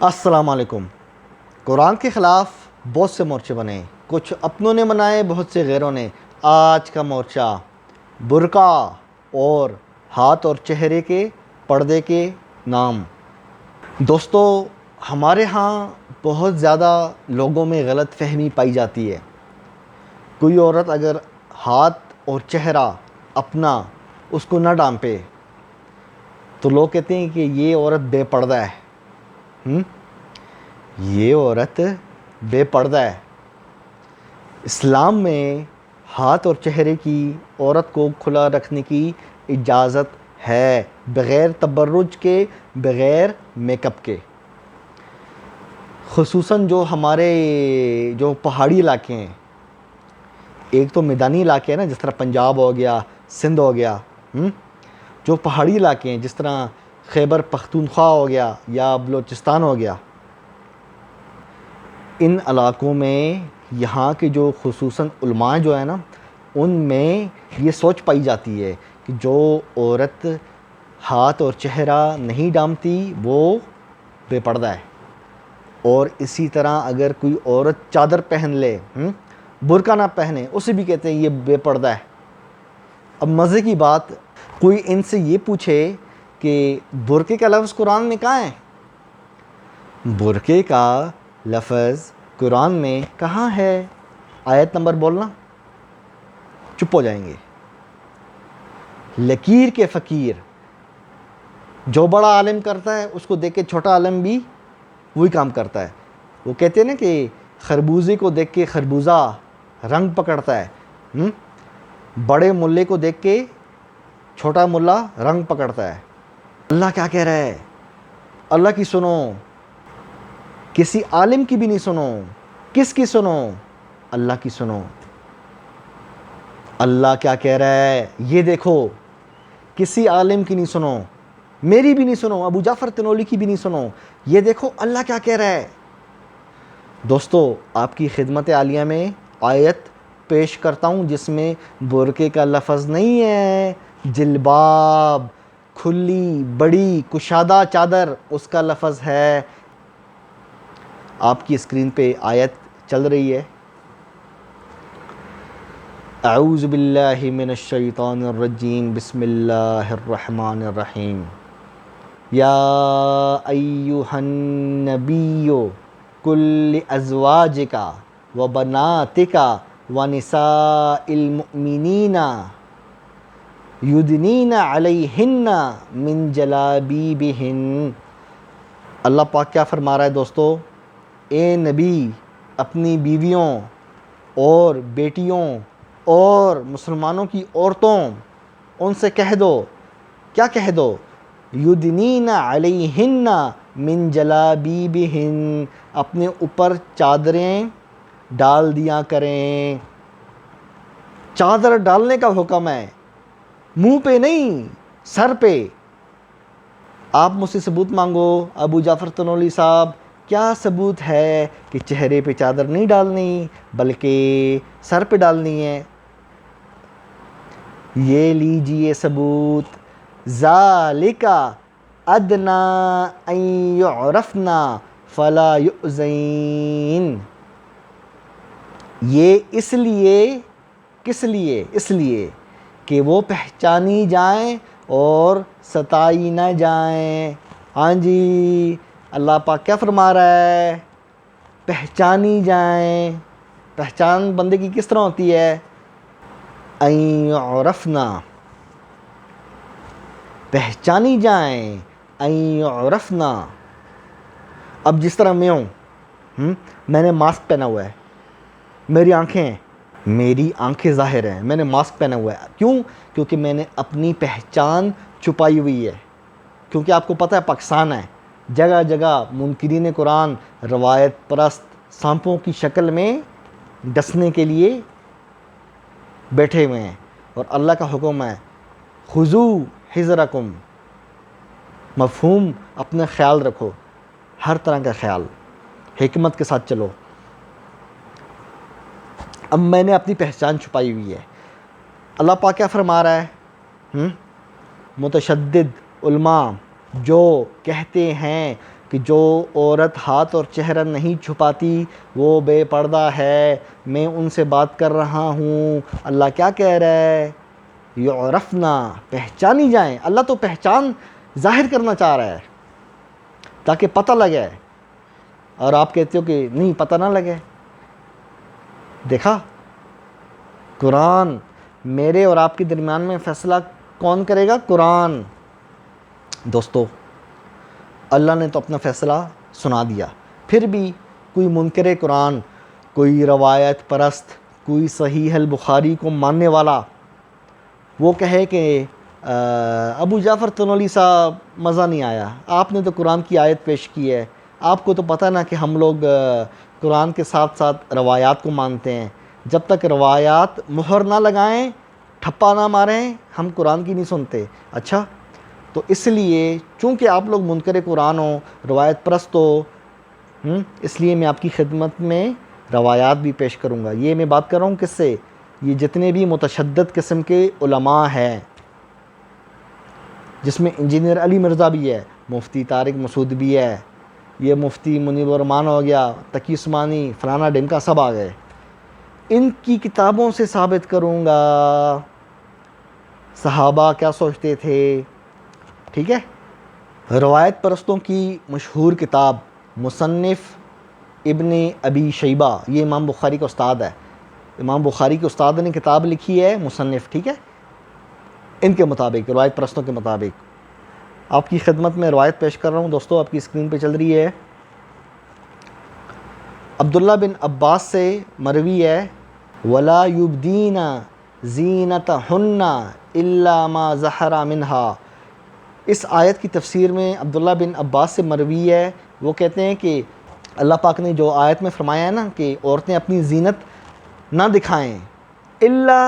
السلام علیکم۔ قرآن کے خلاف بہت سے مورچے بنے، کچھ اپنوں نے منائے، بہت سے غیروں نے۔ آج کا مورچہ برقع اور ہاتھ اور چہرے کے پردے کے نام۔ دوستو، ہمارے ہاں بہت زیادہ لوگوں میں غلط فہمی پائی جاتی ہے۔ کوئی عورت اگر ہاتھ اور چہرہ اپنا اس کو نہ ڈھانپے تو لوگ کہتے ہیں کہ یہ عورت بے پردہ ہے۔ یہ عورت بے پردہ ہے۔ اسلام میں ہاتھ اور چہرے کی عورت کو کھلا رکھنے کی اجازت ہے، بغیر تبرج کے، بغیر میک اپ کے۔ خصوصاً جو ہمارے جو پہاڑی علاقے ہیں، ایک تو میدانی علاقے ہیں نا، جس طرح پنجاب ہو گیا، سندھ ہو گیا، جو پہاڑی علاقے ہیں جس طرح خیبر پختونخوا ہو گیا یا بلوچستان ہو گیا، ان علاقوں میں یہاں کے جو خصوصاً علماء جو ہیں نا، ان میں یہ سوچ پائی جاتی ہے کہ جو عورت ہاتھ اور چہرہ نہیں ڈھانپتی وہ بے پردہ ہے۔ اور اسی طرح اگر کوئی عورت چادر پہن لے، برقع نہ پہنے، اسے بھی کہتے ہیں یہ بے پردہ ہے۔ اب مزے کی بات، کوئی ان سے یہ پوچھے کہ برقعے کا لفظ قرآن میں کہاں ہے؟ برقعے کا لفظ قرآن میں کہاں ہے؟ آیت نمبر بولنا، چپ ہو جائیں گے۔ لکیر کے فقیر، جو بڑا عالم کرتا ہے اس کو دیکھ کے چھوٹا عالم بھی وہی کام کرتا ہے۔ وہ کہتے ہیں نا کہ خربوزے کو دیکھ کے خربوزہ رنگ پکڑتا ہے، بڑے ملے کو دیکھ کے چھوٹا ملا رنگ پکڑتا ہے۔ اللہ کیا کہہ رہا ہے؟ اللہ کی سنو، کسی عالم کی بھی نہیں سنو۔ کس کی سنو؟ اللہ کی سنو۔ اللہ کیا کہہ رہا ہے یہ دیکھو، کسی عالم کی نہیں سنو، میری بھی نہیں سنو، ابو جعفر تنولی کی بھی نہیں سنو، یہ دیکھو اللہ کیا کہہ رہا ہے۔ دوستو، آپ کی خدمت عالیہ میں آیت پیش کرتا ہوں جس میں برقعے کا لفظ نہیں ہے، جلباب، کھلی بڑی کشادہ چادر، اس کا لفظ ہے۔ آپ کی اسکرین پہ آیت چل رہی ہے۔ اعوذ باللہ من الشیطان الرجیم، بسم اللہ الرحمن الرحیم۔ یا ایہا النبی قل لازواجک وبناتک ونساء المؤمنین یدنین علیہن من جلابیبہن۔ اللہ پاک کیا فرما رہا ہے دوستو؟ اے نبی، اپنی بیویوں اور بیٹیوں اور مسلمانوں کی عورتوں، ان سے کہہ دو، کیا کہہ دو؟ یدنین علیہن من جلابیبہن، اپنے اوپر چادریں ڈال دیا کریں۔ چادر ڈالنے کا حکم ہے، منہ پہ نہیں، سر پہ۔ آپ مجھ سے ثبوت مانگو، ابو جعفر تنولی صاحب، کیا ثبوت ہے کہ چہرے پہ چادر نہیں ڈالنی بلکہ سر پہ ڈالنی ہے؟ یہ لیجئے ثبوت، ذالک ادنی ان یعرفن فلا یؤذین۔ یہ اس لیے، کس لیے؟ اس لیے کہ وہ پہچانی جائیں اور ستائی نہ جائیں۔ ہاں جی، اللہ پاک کیا فرما رہا ہے؟ پہچانی جائیں۔ پہچان بندے کی کس طرح ہوتی ہے؟ ان یعرفن، پہچانی جائیں، ان یعرفن۔ اب جس طرح میں ہوں، میں نے ماسک پہنا ہوا ہے، میری آنکھیں ظاہر ہیں، میں نے ماسک پہنا ہوا ہے، کیوں؟ کیونکہ میں نے اپنی پہچان چھپائی ہوئی ہے۔ کیونکہ آپ کو پتہ ہے پاکستان ہے، جگہ جگہ منکرین قرآن، روایت پرست، سانپوں کی شکل میں ڈسنے کے لیے بیٹھے ہوئے ہیں، اور اللہ کا حکم ہے خذوا حذرکم، مفہوم اپنا خیال رکھو، ہر طرح کا خیال، حکمت کے ساتھ چلو۔ اب میں نے اپنی پہچان چھپائی ہوئی ہے۔ اللہ پاک کیا فرما رہا ہے؟ متشدد علماء جو کہتے ہیں کہ جو عورت ہاتھ اور چہرہ نہیں چھپاتی وہ بے پردہ ہے، میں ان سے بات کر رہا ہوں۔ اللہ کیا کہہ رہا ہے؟ یعرفنا، پہچانی جائیں۔ اللہ تو پہچان ظاہر کرنا چاہ رہا ہے تاکہ پتہ لگے، اور آپ کہتے ہو کہ نہیں پتہ نہ لگے۔ دیکھا، قرآن، میرے اور آپ کے درمیان میں فیصلہ کون کرے گا؟ قرآن۔ دوستو، اللہ نے تو اپنا فیصلہ سنا دیا، پھر بھی کوئی منکر قرآن، کوئی روایت پرست، کوئی صحیح البخاری کو ماننے والا وہ کہے کہ ابو جعفر تنولی صاحب مزہ نہیں آیا، آپ نے تو قرآن کی آیت پیش کی ہے، آپ کو تو پتہ نا کہ ہم لوگ قرآن کے ساتھ ساتھ روایات کو مانتے ہیں، جب تک روایات مہر نہ لگائیں، ٹھپا نہ ماریں، ہم قرآن کی نہیں سنتے۔ اچھا، تو اس لیے چونکہ آپ لوگ منکر قرآن ہو، روایت پرست ہو، اس لیے میں آپ کی خدمت میں روایات بھی پیش کروں گا۔ یہ میں بات کر رہا ہوں کس سے؟ یہ جتنے بھی متشدد قسم کے علماء ہیں، جس میں انجینئر علی مرزا بھی ہے، مفتی طارق مسعود بھی ہے، یہ مفتی منیب الرحمان ہو گیا، تقی عثمانی، فلانا ڈمکا، سب آ گئے۔ ان کی کتابوں سے ثابت کروں گا صحابہ کیا سوچتے تھے، ٹھیک ہے؟ روایت پرستوں کی مشہور کتاب مصنف ابن ابی شیبہ، یہ امام بخاری کا استاد ہے، امام بخاری کے استاد نے کتاب لکھی ہے مصنف، ٹھیک ہے؟ ان کے مطابق، روایت پرستوں کے مطابق آپ کی خدمت میں روایت پیش کر رہا ہوں دوستو، آپ کی اسکرین پہ چل رہی ہے۔ عبداللہ بن عباس سے مروی ہے، وَلَا يُبْدِينَ زِينَتَهُنَّ إِلَّا مَا ظَهَرَ مِنْهَا۔ اس آیت کی تفسیر میں عبداللہ بن عباس سے مروی ہے، وہ کہتے ہیں کہ اللہ پاک نے جو آیت میں فرمایا ہے نا کہ عورتیں اپنی زینت نہ دکھائیں، الا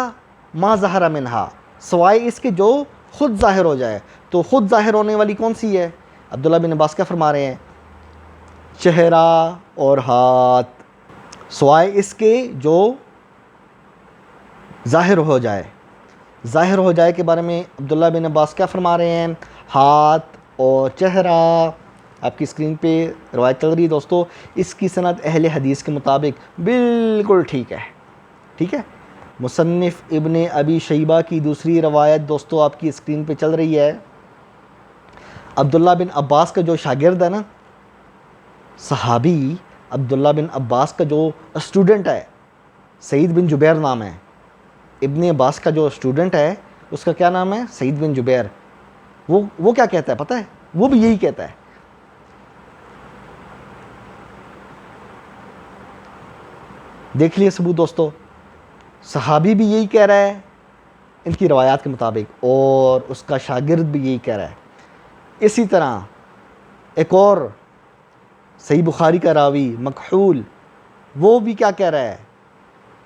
ما ظہر منہا، سوائے اس کے جو خود ظاہر ہو جائے۔ تو خود ظاہر ہونے والی کون سی ہے؟ عبداللہ بن عباس کیا فرما رہے ہیں؟ چہرہ اور ہاتھ، سوائے اس کے جو ظاہر ہو جائے۔ ظاہر ہو جائے کے بارے میں عبداللہ بن عباس کیا فرما رہے ہیں؟ ہاتھ اور چہرہ۔ آپ کی اسکرین پہ روایت چل رہی ہے دوستو، اس کی سند اہل حدیث کے مطابق بالکل ٹھیک ہے، ٹھیک ہے؟ مصنف ابن ابی شیبہ کی دوسری روایت دوستو آپ کی اسکرین پہ چل رہی ہے۔ عبداللہ بن عباس کا جو شاگرد ہے نا، صحابی عبداللہ بن عباس کا جو اسٹوڈنٹ ہے، سعید بن جبیر نام ہے، ابن عباس کا جو اسٹوڈنٹ ہے اس کا کیا نام ہے؟ سعید بن جبیر۔ وہ کیا کہتا ہے پتہ ہے؟ وہ بھی یہی کہتا ہے۔ دیکھ لیے ثبوت دوستو، صحابی بھی یہی کہہ رہا ہے ان کی روایات کے مطابق، اور اس کا شاگرد بھی یہی کہہ رہا ہے۔ اسی طرح ایک اور صحیح بخاری کا راوی مکحول، وہ بھی کیا کہہ رہا ہے؟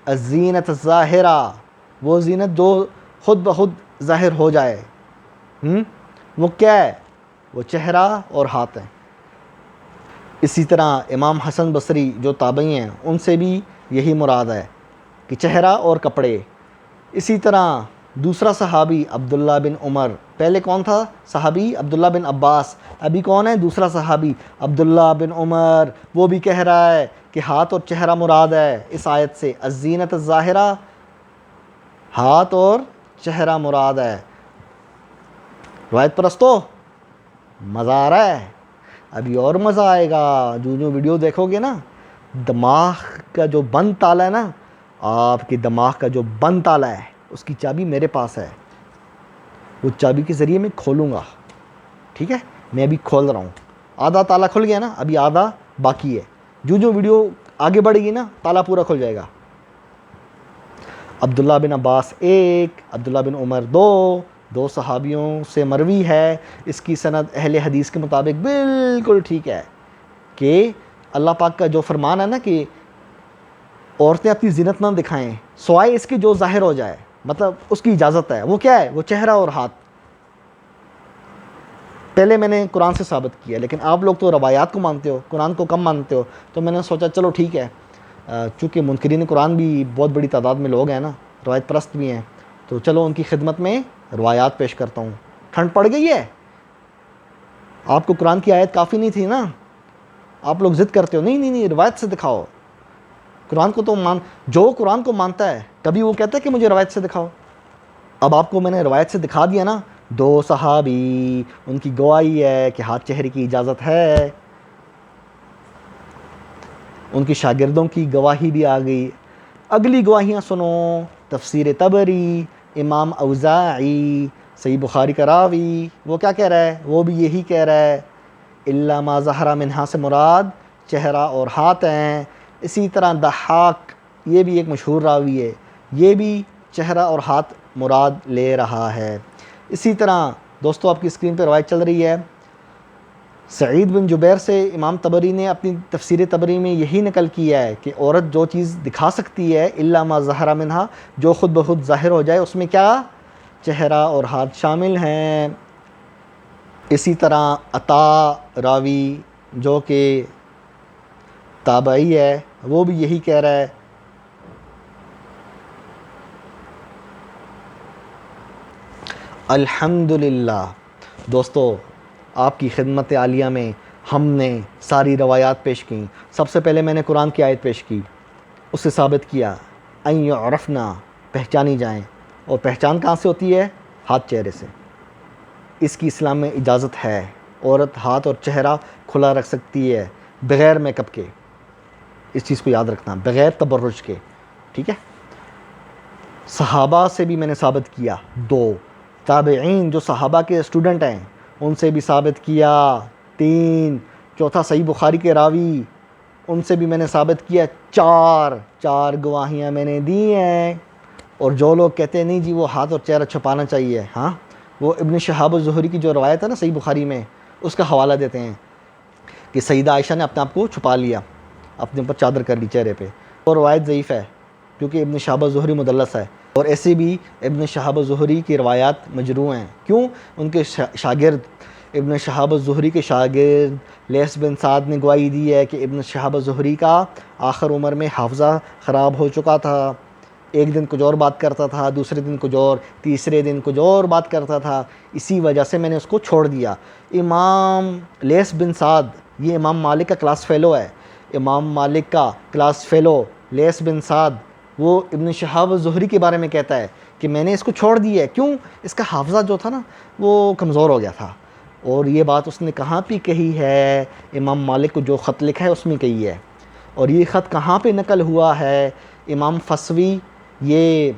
الزینت الظاہرہ، وہ زینت جو خود بخود ظاہر ہو جائے، وہ کیا ہے؟ وہ چہرہ اور ہاتھ ہیں۔ اسی طرح امام حسن بصری جو تابعی ہیں ان سے بھی یہی مراد ہے کہ چہرہ اور کپڑے۔ اسی طرح دوسرا صحابی عبداللہ بن عمر، پہلے کون تھا صحابی؟ عبداللہ بن عباس، ابھی کون ہے دوسرا صحابی؟ عبداللہ بن عمر، وہ بھی کہہ رہا ہے کہ ہاتھ اور چہرہ مراد ہے اس آیت سے، الزینت الظاہرہ، ہاتھ اور چہرہ مراد ہے۔ روایت پرستو، مزہ آ رہا ہے؟ ابھی اور مزہ آئے گا جو ویڈیو دیکھو گے نا۔ دماغ کا جو بند تالا ہے نا، آپ کے دماغ کا جو بند تالا ہے اس کی چابی میرے پاس ہے، وہ چابی کے ذریعے میں کھولوں گا، ٹھیک ہے؟ میں ابھی کھول رہا ہوں، آدھا تالا کھل گیا نا، ابھی آدھا باقی ہے۔ جو ویڈیو آگے بڑھے گی نا تالا پورا کھل جائے گا۔ عبداللہ بن عباس ایک، عبداللہ بن عمر دو صحابیوں سے مروی ہے۔ اس کی سند اہل حدیث کے مطابق بالکل ٹھیک ہے کہ اللہ پاک کا جو فرمان ہے نا کہ عورتیں اپنی زینت نہ دکھائیں سوائے اس کی جو ظاہر ہو جائے، مطلب اس کی اجازت ہے، وہ کیا ہے؟ وہ چہرہ اور ہاتھ۔ پہلے میں نے قرآن سے ثابت کیا، لیکن آپ لوگ تو روایات کو مانتے ہو، قرآن کو کم مانتے ہو، تو میں نے سوچا چلو ٹھیک ہے، چونکہ منکرین قرآن بھی بہت بڑی تعداد میں لوگ ہیں نا، روایت پرست بھی ہیں، تو چلو ان کی خدمت میں روایات پیش کرتا ہوں۔ ٹھنڈ پڑ گئی ہے؟ آپ کو قرآن کی آیت کافی نہیں تھی نا آپ لوگ ضد کرتے ہو نہیں نہیں نہیں روایت سے دکھاؤ، قرآن کو تو جو قرآن کو مانتا ہے کبھی وہ کہتا ہے کہ مجھے روایت سے دکھاؤ۔ اب آپ کو میں نے روایت سے دکھا دیا نا، 2 صحابی ان کی گواہی ہے کہ ہاتھ چہرے کی اجازت ہے، ان کی شاگردوں کی گواہی بھی آ گئی۔ اگلی گواہیاں سنو، تفسیر طبری، امام اوزاعی، صحیح بخاری کا راوی، وہ کیا کہہ رہا ہے؟ وہ بھی یہی کہہ رہا ہے الا ما ظہر منہا سے مراد چہرہ اور ہاتھ ہیں۔ اسی طرح ضحاک، یہ بھی ایک مشہور راوی ہے، یہ بھی چہرہ اور ہاتھ مراد لے رہا ہے۔ اسی طرح دوستو آپ کی اسکرین پہ روایت چل رہی ہے، سعید بن جبیر سے امام طبری نے اپنی تفسیر طبری میں یہی نقل کیا ہے کہ عورت جو چیز دکھا سکتی ہے الا ما ظہر منہا، جو خود بخود ظاہر ہو جائے، اس میں کیا؟ چہرہ اور ہاتھ شامل ہیں۔ اسی طرح عطا راوی جو کہ تابعی ہے، وہ بھی یہی کہہ رہا ہے۔ الحمدللہ دوستو آپ کی خدمت عالیہ میں ہم نے ساری روایات پیش کیں۔ سب سے پہلے میں نے قرآن کی آیت پیش کی، اس سے ثابت کیا ان یعرفنا، پہچانی جائیں، اور پہچان کہاں سے ہوتی ہے؟ ہاتھ چہرے سے۔ اس کی اسلام میں اجازت ہے، عورت ہاتھ اور چہرہ کھلا رکھ سکتی ہے بغیر میک اپ کے، اس چیز کو یاد رکھنا، بغیر تبرج کے، ٹھیک ہے۔ صحابہ سے بھی میں نے ثابت کیا، 2 تابعین جو صحابہ کے اسٹوڈنٹ ہیں ان سے بھی ثابت کیا، 3 چوتھا صحیح بخاری کے راوی، ان سے بھی میں نے ثابت کیا، 4 گواہیاں میں نے دی ہیں۔ اور جو لوگ کہتے ہیں نہیں جی وہ ہاتھ اور چہرہ چھپانا چاہیے، ہاں وہ ابن شہاب الزہری کی جو روایت ہے نا صحیح بخاری میں، اس کا حوالہ دیتے ہیں کہ سیدہ عائشہ نے اپنے آپ کو چھپا لیا، اپنے اوپر چادر کر لی چہرے پہ، اور روایت ضعیف ہے کیونکہ ابن شہاب الزہری مدلس ہے، اور ایسے بھی ابن شہاب الزہری کی روایات مجروح ہیں۔ کیوں؟ ان کے شاگرد، ابن شہاب الزہری کے شاگرد لیث بن سعد نے گواہی دی ہے کہ ابن شہاب الزہری کا آخر عمر میں حافظہ خراب ہو چکا تھا، ایک دن کچھ اور بات کرتا تھا، دوسرے دن کچھ اور، تیسرے دن کچھ اور بات کرتا تھا، اسی وجہ سے میں نے اس کو چھوڑ دیا۔ امام لیث بن سعد یہ امام مالک کا کلاس فیلو ہے، امام مالک کا کلاس فیلو لیث بن سعد وہ ابن شہاب الزہری کے بارے میں کہتا ہے کہ میں نے اس کو چھوڑ دیا ہے، کیوں؟ اس کا حافظہ جو تھا نا وہ کمزور ہو گیا تھا۔ اور یہ بات اس نے کہاں پہ کہی ہے؟ امام مالک کو جو خط لکھا ہے اس میں کہی ہے۔ اور یہ خط کہاں پہ نقل ہوا ہے؟ امام فسوی، یہ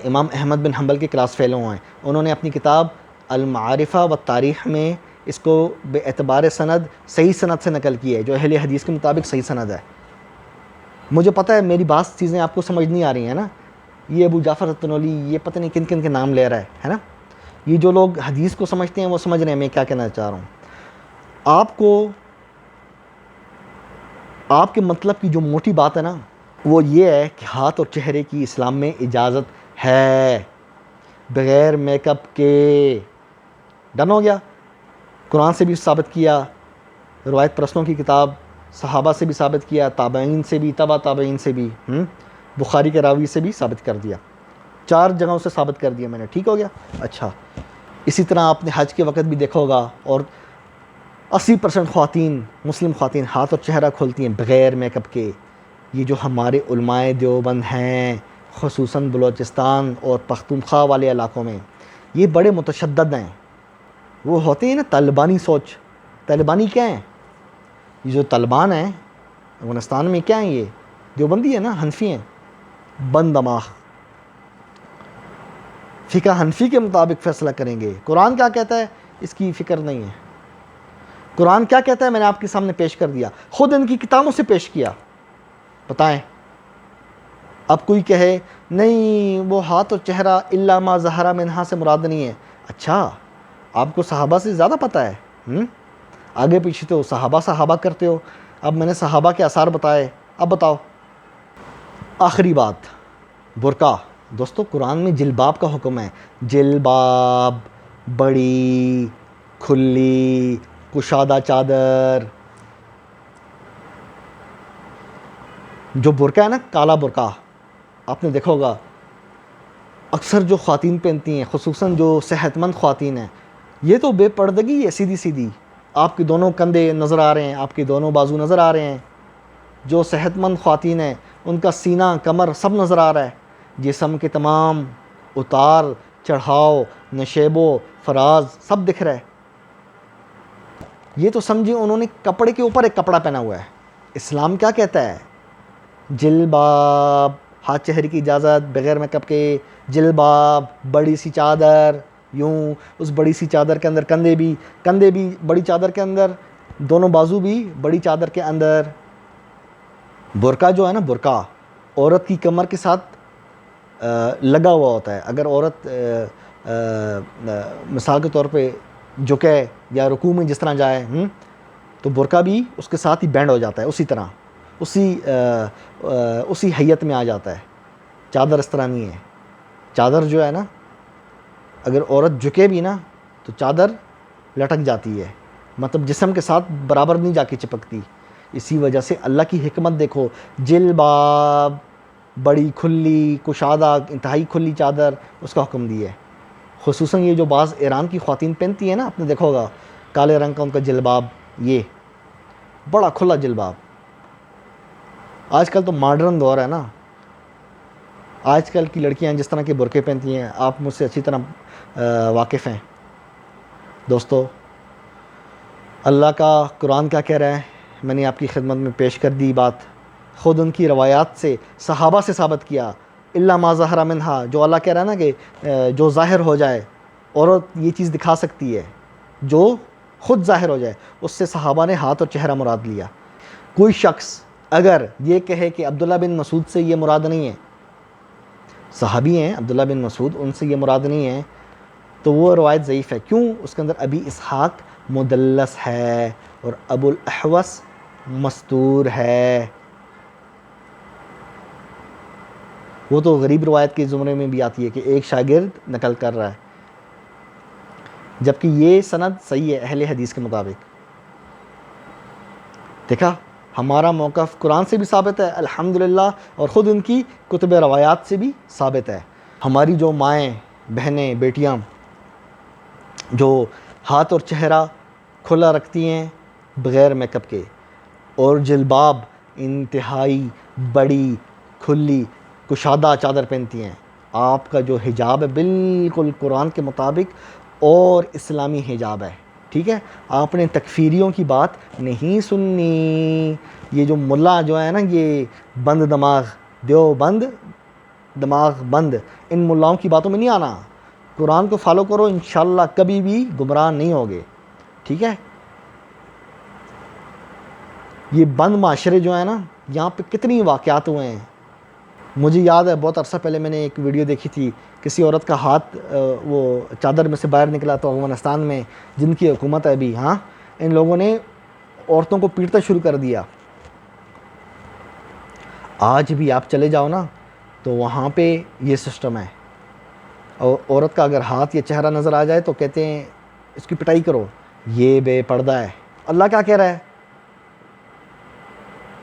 امام احمد بن حنبل کے کلاس فیلو ہیں، انہوں نے اپنی کتاب المعارفہ و تاریخ میں اس کو بے اعتبار سند صحیح سند سے نقل کی ہے، جو اہل حدیث کے مطابق صحیح سند ہے۔ مجھے پتہ ہے میری بعض چیزیں آپ کو سمجھ نہیں آ رہی ہیں نا، یہ ابو جعفر الطنولی یہ پتہ نہیں کن کن کے نام لے رہا ہے نا، یہ جو لوگ حدیث کو سمجھتے ہیں وہ سمجھ رہے ہیں میں کیا کہنا چاہ رہا ہوں۔ آپ کو آپ کے مطلب کی جو موٹی بات ہے نا وہ یہ ہے کہ ہاتھ اور چہرے کی اسلام میں اجازت ہے بغیر میک اپ کے۔ ڈن ہو گیا؟ قرآن سے بھی ثابت کیا، روایت پرستوں کی کتاب، صحابہ سے بھی ثابت کیا، تابعین سے بھی، تبع تابعین سے بھی، بخاری کے راوی سے بھی ثابت کر دیا، 4 جگہوں سے ثابت کر دیا میں نے، ٹھیک ہو گیا؟ اچھا، اسی طرح آپ نے حج کے وقت بھی دیکھا ہوگا، اور 80% خواتین، مسلم خواتین ہاتھ اور چہرہ کھولتی ہیں بغیر میک اپ کے۔ یہ جو ہمارے علماء دیوبند ہیں خصوصاً بلوچستان اور پختونخوا والے علاقوں میں، یہ بڑے متشدد ہیں، وہ ہوتے ہیں نا طالبانی سوچ۔ طالبانی کیا ہیں؟ یہ جو طالبان ہیں افغانستان میں کیا ہیں؟ یہ دیوبندی ہیں نا، حنفی ہیں، بند دماغ، فقہ حنفی کے مطابق فیصلہ کریں گے۔ قرآن کیا کہتا ہے اس کی فکر نہیں ہے، قرآن کیا کہتا ہے میں نے آپ کے سامنے پیش کر دیا، خود ان کی کتابوں سے پیش کیا، بتائیں۔ اب کوئی کہے نہیں وہ ہاتھ اور چہرہ الا ما ظہر منہا سے مراد نہیں ہے، اچھا آپ کو صحابہ سے زیادہ پتہ ہے، آگے پیچھے تو صحابہ کرتے ہو، اب میں نے صحابہ کے آثار بتائے، اب بتاؤ۔ آخری بات، برقع۔ دوستو قرآن میں جلباب کا حکم ہے، جلباب، بڑی کھلی کشادہ چادر۔ جو برقع ہے نا، کالا برقع، آپ نے دیکھا ہوگا اکثر جو خواتین پہنتی ہیں، خصوصاً جو صحت مند خواتین ہیں، یہ تو بے پردگی ہے سیدھی سیدھی، آپ کے دونوں کندھے نظر آ رہے ہیں، آپ کے دونوں بازو نظر آ رہے ہیں. جو صحت مند خواتین ہیں ان کا سینہ کمر سب نظر آ رہا ہے. جسم کے تمام اتار چڑھاؤ نشیب و فراز سب دکھ رہا ہے. یہ تو سمجھیں انہوں نے کپڑے کے اوپر ایک کپڑا پہنا ہوا ہے. اسلام کیا کہتا ہے؟ جلباب، ہاتھ چہرے کی اجازت بغیر میک اپ کے، جلباب، بڑی سی چادر، یوں اس بڑی سی چادر کے اندر کندھے بھی بڑی چادر کے اندر، دونوں بازو بھی بڑی چادر کے اندر. برقع جو ہے نا، برقع عورت کی کمر کے ساتھ لگا ہوا ہوتا ہے. اگر عورت مثال کے طور پہ جھکے یا رکوع میں جس طرح جائے تو برقع بھی اس کے ساتھ ہی بینڈ ہو جاتا ہے، اسی طرح اسی حیت میں آ جاتا ہے. چادر اس طرح نہیں ہے. چادر جو ہے نا، اگر عورت جھکے بھی نا تو چادر لٹک جاتی ہے، مطلب جسم کے ساتھ برابر نہیں جا کے چپکتی. اسی وجہ سے اللہ کی حکمت دیکھو، جلباب، بڑی کھلی کشادہ انتہائی کھلی چادر، اس کا حکم دیا ہے. خصوصاً یہ جو بعض ایران کی خواتین پہنتی ہیں نا، آپ نے دیکھا ہوگا کالے رنگ کا ان کا جلباب، یہ بڑا کھلا جلباب. آج کل تو ماڈرن دور ہے نا، آج کل کی لڑکیاں جس طرح کے برقعے پہنتی ہیں آپ مجھ سے اچھی طرح واقف ہیں. دوستو، اللہ کا قرآن کیا کہہ رہا ہے میں نے آپ کی خدمت میں پیش کر دی بات. خود ان کی روایات سے صحابہ سے ثابت کیا. الا ما ظہر منہا، جو اللہ کہہ رہا ہے نا کہ جو ظاہر ہو جائے، عورت یہ چیز دکھا سکتی ہے جو خود ظاہر ہو جائے، اس سے صحابہ نے ہاتھ اور چہرہ مراد لیا. کوئی شخص اگر یہ کہے کہ عبداللہ بن مسعود سے یہ مراد نہیں ہے، صحابی ہیں عبداللہ بن مسعود، ان سے یہ مراد نہیں ہے، تو وہ روایت ضعیف ہے. کیوں؟ اس کے اندر ابی اسحاق مدلس ہے اور ابو الاحوص مستور ہے. وہ تو غریب روایت کے زمرے میں بھی آتی ہے کہ ایک شاگرد نقل کر رہا ہے، جبکہ یہ سند صحیح ہے اہل حدیث کے مطابق. دیکھا، ہمارا موقف قرآن سے بھی ثابت ہے الحمدللہ، اور خود ان کی کتب روایات سے بھی ثابت ہے. ہماری جو مائیں، بہنیں، بیٹیاں جو ہاتھ اور چہرہ کھلا رکھتی ہیں بغیر میک اپ کے، اور جلباب انتہائی بڑی کھلی کشادہ چادر پہنتی ہیں، آپ کا جو حجاب ہے بالکل قرآن کے مطابق اور اسلامی حجاب ہے. ٹھیک ہے، آپ نے تکفیریوں کی بات نہیں سننی. یہ جو ملا جو ہے نا، یہ بند دماغ، دیوبند دماغ بند، ان ملاؤں کی باتوں میں نہیں آنا. قرآن کو فالو کرو، انشاءاللہ کبھی بھی گمراہ نہیں ہوگے. ٹھیک ہے، یہ بند معاشرے جو ہیں نا، یہاں پہ کتنی واقعات ہوئے ہیں. مجھے یاد ہے بہت عرصہ پہلے میں نے ایک ویڈیو دیکھی تھی، کسی عورت کا ہاتھ وہ چادر میں سے باہر نکلا تو افغانستان میں جن کی حکومت ہے ابھی، ان لوگوں نے عورتوں کو پیٹنا شروع کر دیا. آج بھی آپ چلے جاؤ نا تو وہاں پہ یہ سسٹم ہے، اور عورت کا اگر ہاتھ یا چہرہ نظر آ جائے تو کہتے ہیں اس کی پٹائی کرو، یہ بے پردہ ہے. اللہ کیا کہہ رہا ہے؟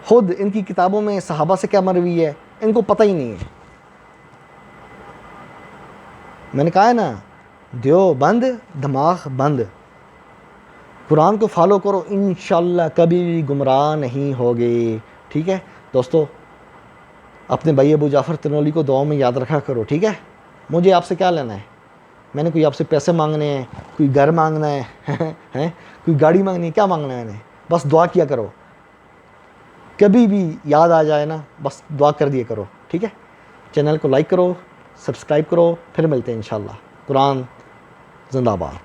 خود ان کی کتابوں میں صحابہ سے کیا مروی ہے ان کو پتہ ہی نہیں ہے. میں نے کہا ہے نا، دیوبند دماغ بند. قرآن کو فالو کرو، انشاءاللہ کبھی بھی گمراہ نہیں ہوگے. ٹھیک ہے دوستو، اپنے بھائی ابو جعفر تنولی کو دعاؤں میں یاد رکھا کرو. ٹھیک ہے، مجھے آپ سے کیا لینا ہے؟ میں نے کوئی آپ سے پیسے مانگنے ہیں، کوئی گھر مانگنا ہے کوئی گاڑی مانگنی ہے؟ کیا مانگنا ہے میں نے؟ بس دعا کیا کرو. کبھی بھی یاد آ جائے نا، بس دعا کر دیا کرو. ٹھیک ہے، چینل کو لائک کرو، سبسکرائب کرو، پھر ملتے ہیں انشاءاللہ. قرآن زندہ باد.